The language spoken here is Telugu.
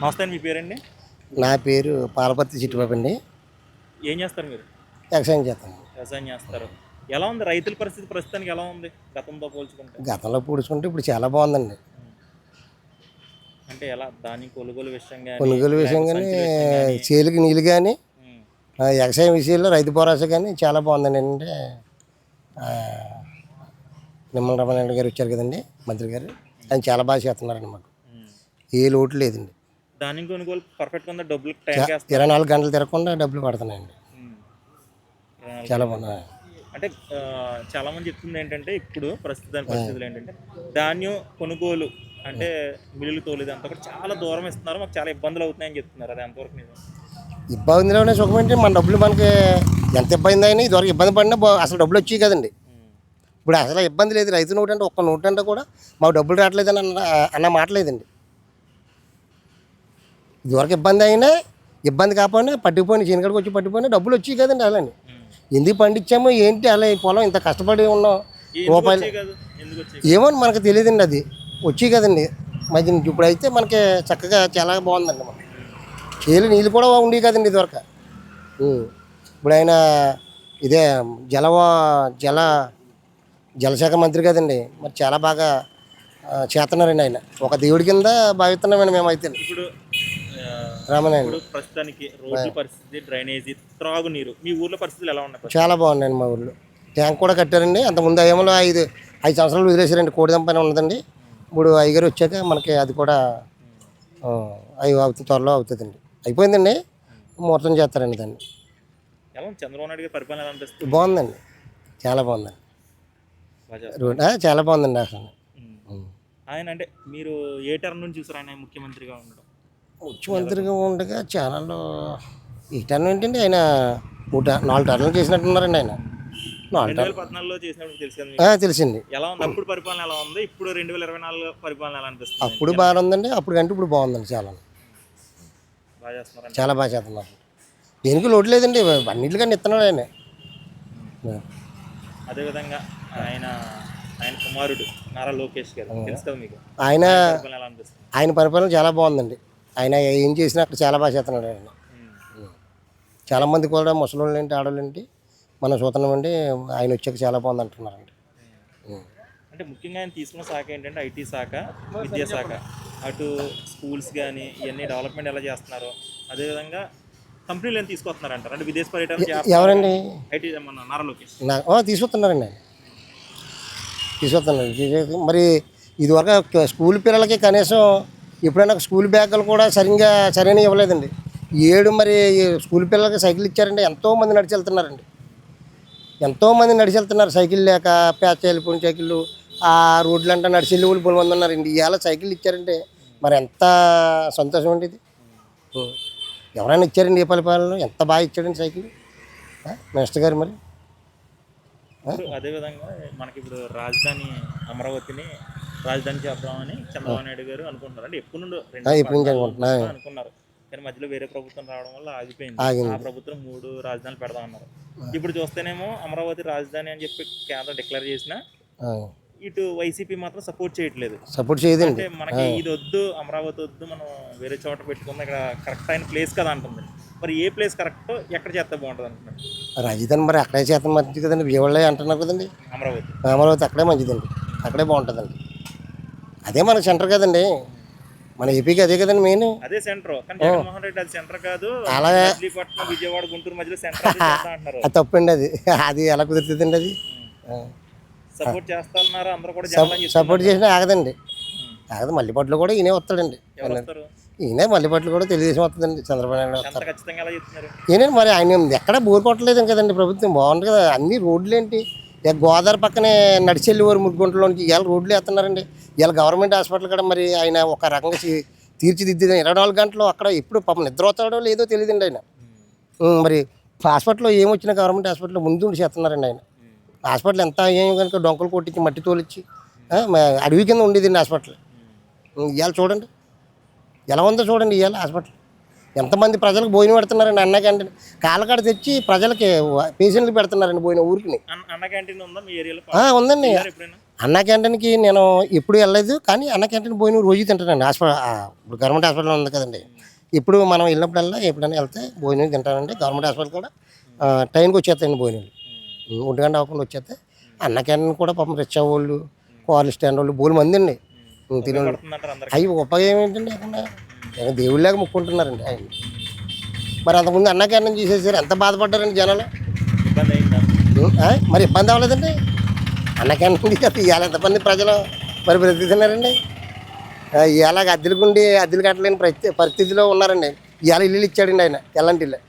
నమస్తే అండి. మీ పేరండి? నా పేరు పాలపర్తి చిట్టుబాబు అండి. ఏం చేస్తారు మీరు? వ్యవసాయం చేస్తాను. వ్యవసాయం చేస్తారు. ఎలా ఉంది రైతుల పరిస్థితి ప్రస్తుతానికి ఎలా ఉంది గతంతో పోల్చుకుంటే? గతంలో పూడ్చుకుంటే ఇప్పుడు చాలా బాగుందండి. హ్మ్. అంటే ఎలా ధాన్యం కొనుగోలు విషయం గానీ, కొనుగోలు విషయం లేకపోతే కానీ, సంచుల విషయం గానీ? చేలుకి నీళ్ళు కానీ, హ్మ్. వ్యవసాయం విషయంలో రైతు భరోసా కానీ చాలా బాగుందండి. అంటే నిమ్మల రమణారెడ్డి గారు వచ్చారు కదండి, మంత్రి గారు. ఆయన చాలా బాగా చేస్తున్నారండి. మాకు హ్మ్. ఏ లోటు లేదండి. ధాన్యం కొనుగోలు పర్ఫెక్ట్‌గా ఉందా? డబ్బులు టైంకి వేస్తున్నారా? 24 గంటలు తిరగకుండా డబ్బులు పడుతున్నాయండి. హ్మ్. 24 చాలా గంటలు. బాగున్నాయి. అంటే చాలామంది చెప్తుంది ఏంటంటే, ఇప్పుడు ప్రస్తుత పరిస్థితులు ఏంటంటే, ధాన్యం కొనుగోలు అంటే మిల్లులు తోలేది అంతా కూడా చాలా దూరం ఇస్తున్నారు. మాకు చాలా ఇబ్బందులు అవుతున్నాయని చెప్తున్నారు. అది ఎంతవరకు నిజం? ఇబ్బందిలోనే సుఖం ఏంటి, మన డబ్బులు మనకి ఎంత ఇబ్బంది అయినా ఇదివరకు ఇబ్బంది పడినా అసలు డబ్బులు వచ్చేవి కదండి. హ్మ్. ఇప్పుడు అసలు ఇబ్బంది లేదు. రైతు నోటు అంటే ఒక్క నోటు అంటే కూడా మాకు డబ్బులు రావట్లేదని అన్న మాట లేదండి. ఇదివరకు ఇబ్బంది అయినా, ఇబ్బంది కాకపోయినా పట్టుకుపోయిన చేనుకాడికి వచ్చి పట్టుకుపోయినా డబ్బులు వచ్చేవి కదండి. అలాని హ్మ్. ఎందుకు పండించామో ఏంటి, అలా ఈ పొలం ఇంత కష్టపడి ఉన్నాం ఎందుకు రూపాయలు వచ్చేవి కాదు? ఎందుకు వచ్చేవి? ఏమో మనకు తెలియదండి. అది వచ్చేవి కదండి. మధ్య ఇప్పుడైతే మనకి చక్కగా చాలా బాగుందండి. మనకి చేలు నీళ్ళు కూడా ఉండేవి కదండి ఇదివరకు. ఉం. ఇప్పుడు ఆయన ఇదే జలవా జల జలశాఖ మంత్రి కదండి, మరి చాలా బాగా చేస్తున్నారండి. ఆయన ఒక దేవుడి కింద భావిస్తున్నామండి మేమైతే. ఇప్పుడు రామనాయుడు ఇప్పుడు ప్రస్తుతానికి రోడ్ల పరిస్థితి, డ్రైనేజీ, త్రాగునీరు మీ ఊర్లో పరిస్థితులు ఎలా ఉన్నాయి? చాలా బాగున్నాయండి. మా ఊళ్ళో ట్యాంక్ కూడా కట్టారండి. అంతకుముందు ఏమో 5 సంవత్సరాలు వదిలేసారండి. కోడిదంపైన ఉన్నదండి. ఇప్పుడు అయ్యగారు వచ్చాక మనకి అది కూడా అవి అవుతుంది, త్వరలో అవుతుందండి. అయిపోయిందండి, మొత్తం చేస్తారండి దాన్ని. ఎలా ఉంది చంద్రబాబు నాయుడు గారి పరిపాలన ఎలా అనిపిస్తుంది? బాగుందండి, చాలా బాగుందండి. బాగా చేస్తున్నారు. చాలా బాగుందండి అసలు. ఉమ్. ఆయన అంటే మీరు ఏ టర్మ్ నుంచి చూసారు ఆయన ముఖ్యమంత్రిగా ఉండడం? ముఖ్యమంత్రిగా ఉండగా ఛానల్లో ఈ టర్న్ ఏంటండి, ఆయన 4 టర్న్లు చేసినట్టున్నారండి. ఆయన 4 టర్న్ 2014లో చేసినప్పుడు తెలుసు కదా మీకు? తెలిసింది. ఎలా ఉంది అప్పుడు పరిపాలన ఎలా ఉంది? ఇప్పుడు 2024 పరిపాలన ఎలా అనిపిస్తుంది? అప్పుడు బాగానే ఉందండి, అప్పుడు కంటే ఇప్పుడు బాగుందండి. చాలా బాగా చేస్తున్నారంట. చాలా బాగా చేస్తున్నారు. దేనికి లోటు లేదండి, అన్నింటికన్నా ఇస్తున్నాడు ఆయన. అదేవిధంగా ఆయన ఆయన కుమారుడు నారా లోకేష్ గారు తెలుసు కదా మీకు? ఆయన ఆయన పరిపాలన ఎలా అనిపిస్తుంది? ఆయన పరిపాలన చాలా బాగుందండి. ఆయన ఏం చేసినా అక్కడ చాలా బాగా చేస్తున్నాడు ఆయన. ఉమ్. చాలామంది కూడా ముసలోళ్ళు ఏంటి, ఆడవాళ్ళు ఏంటి, మనం చూస్తున్నామండి. ఆయన వచ్చాక చాలా బాగుంది అంటున్నారండి. అంటే ముఖ్యంగా ఆయన తీసుకున్న శాఖ ఏంటంటే ఐటీ శాఖ, విద్యాశాఖ. అటు స్కూల్స్ కానీ ఇవన్నీ డెవలప్మెంట్ ఎలా చేస్తున్నారో, అదేవిధంగా కంపెనీలు ఏం తీసుకొస్తున్నారంటారు. అంటే విదేశ పర్యటన చేస్తున్నారు ఎవరండి? ఐటీ మన నారా లోకేష్. తీసుకొస్తున్నారండి ఆయన, తీసుకొస్తున్నారు. మరి ఇదివరకు స్కూల్ పిల్లలకి కనీసం ఎప్పుడైనా స్కూల్ బ్యాగులు కూడా సరైన ఇవ్వలేదండి. మరి స్కూల్ పిల్లలకి సైకిల్ ఇచ్చారండి. ఎంతోమంది నడిచి వెళ్తున్నారండి. ఎంతోమంది నడిచి వెళ్తున్నారు సైకిల్ లేక. ప్యాచ్ వెళ్ళిపోయిన సైకిళ్ళు ఆ రోడ్లు అంటే నడిచి వెళ్ళి వాళ్ళు మంది ఉన్నారండి. ఇవాళ సైకిల్ ఇచ్చారంటే మరి ఎంత సంతోషం అండి ఇది. ఎవరైనా ఇచ్చారండి ఏ పరిపాలనలో? ఎంత బాగా ఇచ్చాడండి సైకిల్ మినిస్టర్ గారు. మరి అదేవిధంగా మనకి ఇప్పుడు రాజధాని అమరావతిని రాజధాని చేద్దామని చంద్రబాబు నాయుడు గారు అనుకుంటున్నారు. అంటే ఎప్పటి నుండో ఎప్పటి నుంచి అనుకుంటున్నా అనుకున్నారు. కానీ మధ్యలో వేరే ప్రభుత్వం రావడం వల్ల ఆగిపోయింది. ఆగింది. ఆ ప్రభుత్వం 3 రాజధానులు పెడదామన్నారు. ఇప్పుడు చూస్తేనేమో అమరావతి రాజధాని అని చెప్పి కేంద్రం డిక్లేర్ చేసినా ఇటు వైసీపీ మాత్రం సపోర్ట్ చేయట్లేదు. సపోర్ట్ చేయదండి. అంటే మనకి ఇది వద్దు, అమరావతి వద్దు, మనం వేరే చోట పెట్టుకుందాం, ఇక్కడ కరెక్ట్ అయిన ప్లేస్ కదా అంటుంది. మరి ఏ ప్లేస్ కరెక్ట్, ఎక్కడ చేస్తే బాగుంటుంది అంటున్నారు? రాజధాని మరి అక్కడే చేత మంచిది కదండి. విజయవాడలో అంటున్నారు కదండి. అమరావతి అక్కడే మంచిదండి, అక్కడే బాగుంటుందండి. అదే మన సెంటర్ కదండి, మన ఏపీకి అదే కదండి మెయిన్. అదే సెంటర్. కానీ జగన్మోహన్ రెడ్డి అది సెంటర్ కాదు, అలాగే మచిలీపట్నం, విజయవాడ, గుంటూరు మధ్యలో సెంటర్ అంటున్నారు. అది తప్పండి. అది ఎలా కుదురుతుందండి? అది సపోర్ట్ చేస్తున్నారు అందరూ కూడా. సపోర్ట్ చేసినా ఆగదండి, ఆగదు. మల్లిపట్లు కూడా ఈయనే వస్తాడండి. ఈయనే మల్లిపట్లు కూడా తెలుగుదేశం వస్తుందండి. చంద్రబాబు నాయుడు వస్తారు. ఖచ్చితంగా ఎలా చెప్తున్నారు? ఈయనండి మరి ఆయన ఎక్కడ బోర్ కొట్టలేదు కదండి. ప్రభుత్వం బాగుంటుంది కదా. అన్ని రోడ్లు ఏంటి, గోదావరి పక్కనే నడిచెళ్ళేవారు ముగ్గుంటలోనికి. ఇవాళ రోడ్లు వేస్తున్నారండి. ఇవాళ గవర్నమెంట్ హాస్పిటల్ కూడా మరి ఆయన ఒక రకంగా తీర్చిదిద్దిన 24 గంటలు అక్కడ ఎప్పుడు పాపం నిద్ర వస్తాడో లేదో తెలియదండి ఆయన. మరి హాస్పిటల్లో ఏమొచ్చినా గవర్నమెంట్ హాస్పిటల్లో ముందు చేస్తున్నారండి ఆయన. హాస్పిటల్ ఎంత ఏం కనుక డొంకలు కొట్టించి మట్టి తోలిచ్చి అడవి కింద ఉండేదండి హాస్పిటల్. ఇవాళ చూడండి ఎలా ఉందో చూడండి. ఇవాళ హాస్పిటల్ ఎంతమంది ప్రజలకు భోజనం పెడుతున్నారండి. అన్న క్యాంటీన్ కాలకాడ తెచ్చి ప్రజలకి పేషెంట్లు పెడుతున్నారండి. పోయిన ఊరికి అన్న క్యాంటీన్ ఉందా మీ ఏరియాలో? ఉందండి. అన్న క్యాంటీన్కి నేను ఎప్పుడు వెళ్ళలేదు, కానీ అన్న క్యాంటీన్ భోజనం రోజు తింటానండి. ఇప్పుడు గవర్నమెంట్ హాస్పిటల్ ఉంది కదండి, ఇప్పుడు మనం వెళ్ళినప్పుడల్లా ఎప్పుడైనా వెళ్తే భోజనం తింటానండి. గవర్నమెంట్ హాస్పిటల్ కూడా టైంకి వచ్చేస్తాయండి భోజనాలు, 1 గంట అవ్వకుండా వచ్చేస్తే. అన్న క్యాంటీన్ కూడా పాపం రిక్షా వాళ్ళు, కార్లు స్టాండ్ వాళ్ళు బోలు మంది అండి తినే. పడుతుందంటారు అందరికి. అవి ఉపయోగం ఏంటండి లేకుండా దేవుళ్ళలాగా ముక్కుంటున్నారండి ఆయన. మరి అంతకుముందు అన్న క్యాంటీన్ తీసేసారు, ఎంత బాధపడ్డారండి జనాలు. ఇబ్బంది అయిందా? మరి ఇబ్బంది అవ్వలేదండి అన్న క్యాంటీన్ తీసేస్తే. ఇవాళ ఎంతమంది ప్రజలు మరి బ్రతుకుతున్నారండి. ఇలాగ అద్దెలకుండి అద్దెలు కట్టలేని పరిస్థితిలో ఉన్నారండి. ఇవాళ ఇల్లు ఇచ్చాడండి ఆయన, ఎలాంటి ఇల్లు.